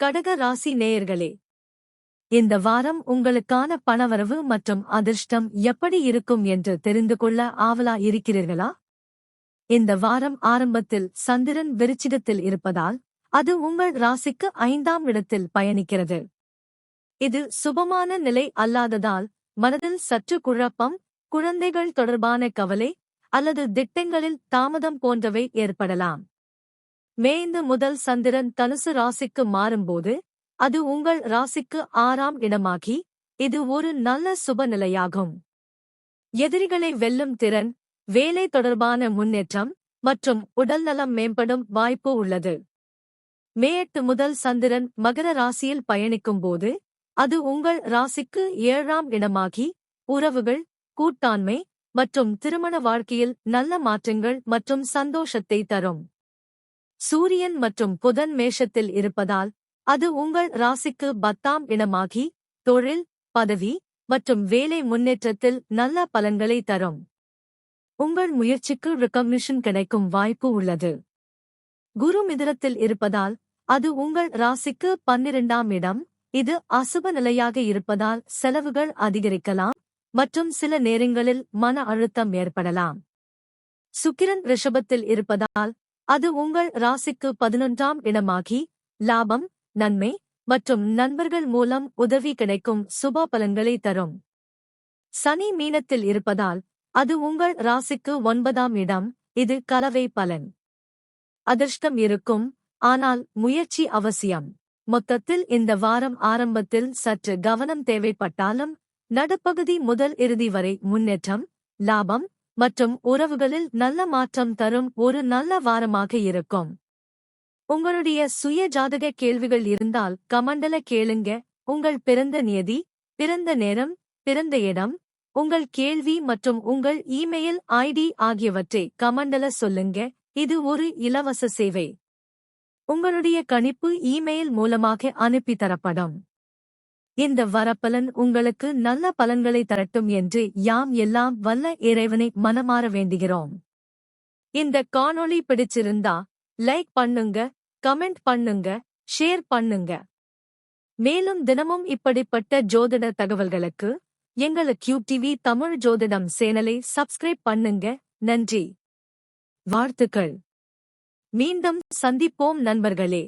கடக ராசி நேயர்களே, இந்த வாரம் உங்களுக்கான பணவரவு மற்றும் அதிர்ஷ்டம் எப்படி இருக்கும் என்று தெரிந்து கொள்ள ஆவலா இருக்கிறீர்களா? இந்த வாரம் ஆரம்பத்தில் சந்திரன் விருச்சிகத்தில் இருப்பதால் அது உங்கள் ராசிக்கு 5ஆம் இடத்தில் பயணிக்கிறது. இது சுபமான நிலை அல்லாததால் மனதில் சற்று குழப்பம், குழந்தைகள் தொடர்பான கவலை அல்லது திட்டங்களில் தாமதம் போன்றவை ஏற்படலாம். மே 5 முதல் சந்திரன் தனுசு ராசிக்கு மாறும்போது அது உங்கள் ராசிக்கு 6ஆம் இடமாகி இது ஒரு நல்ல சுபநிலையாகும். எதிரிகளை வெல்லும் திறன், வேலை தொடர்பான முன்னேற்றம் மற்றும் உடல்நலம் மேம்படும் வாய்ப்பு உள்ளது. மே 8 முதல் சந்திரன் மகர ராசியில் பயணிக்கும்போது அது உங்கள் ராசிக்கு 7ஆம் இடமாகி உறவுகள், கூட்டாண்மை மற்றும் திருமண வாழ்க்கையில் நல்ல மாற்றங்கள் மற்றும் சந்தோஷத்தை தரும். சூரியன் மற்றும் புதன் மேஷத்தில் இருப்பதால் அது உங்கள் ராசிக்கு 10ஆம் இடமாகி தொழில், பதவி மற்றும் வேலை முன்னேற்றத்தில் நல்ல பலன்களை தரும். உங்கள் முயற்சிக்கு ரெகக்னிஷன் கிடைக்கும் வாய்ப்பு உள்ளது. குரு மிதுனத்தில் இருப்பதால் அது உங்கள் ராசிக்கு 12ஆம் இடம். இது அசுப நிலையாக இருப்பதால் செலவுகள் அதிகரிக்கலாம் மற்றும் சில நேரங்களில் மன அழுத்தம் ஏற்படலாம். சுக்கிரன் ரிஷபத்தில் இருப்பதால் அது உங்கள் ராசிக்கு 11ஆம் இடமாகி லாபம், நன்மை மற்றும் நண்பர்கள் மூலம் உதவி கிடைக்கும் சுப பலன்களை தரும். சனி மீனத்தில் இருப்பதால் அது உங்கள் ராசிக்கு 9ஆம் இடம். இது கலவை பலன். அதிர்ஷ்டம் இருக்கும், ஆனால் முயற்சி அவசியம். மொத்தத்தில் இந்த வாரம் ஆரம்பத்தில் சற்று கவனம் தேவைப்பட்டாலும் நடுப்பகுதி முதல் இறுதி வரை முன்னேற்றம், லாபம் மற்றும் உறவுகளில் நல்ல மாற்றம் தரும் ஒரு நல்ல வாரமாக இருக்கும். உங்களுடைய சுய ஜாதக கேள்விகள் இருந்தால் கமெண்ட்ல கேளுங்க. உங்கள் பிறந்த நியதி, பிறந்த நேரம், பிறந்த இடம், உங்கள் கேள்வி மற்றும் உங்கள் இமெயில் ஐடி ஆகியவற்றை கமெண்ட்ல சொல்லுங்க. இது ஒரு இலவச சேவை. உங்களுடைய கணிப்பு இமெயில் மூலமாக அனுப்பி தரப்படும். இந்த வரப்பலன் உங்களுக்கு நல்ல பலன்களை தரட்டும் என்று யாம் எல்லாம் வல்ல இறைவனை மனமாற வேண்டுகிறோம். இந்த காணொளி பிடிச்சிருந்தா லைக் பண்ணுங்க, கமெண்ட் பண்ணுங்க, ஷேர் பண்ணுங்க. மேலும் தினமும் இப்படிப்பட்ட ஜோதிட தகவல்களுக்கு எங்கள் கியூப் டிவி தமிழ் ஜோதிடம் சேனலை சப்ஸ்கிரைப் பண்ணுங்க. நன்றி, வாழ்த்துக்கள். மீண்டும் சந்திப்போம் நண்பர்களே.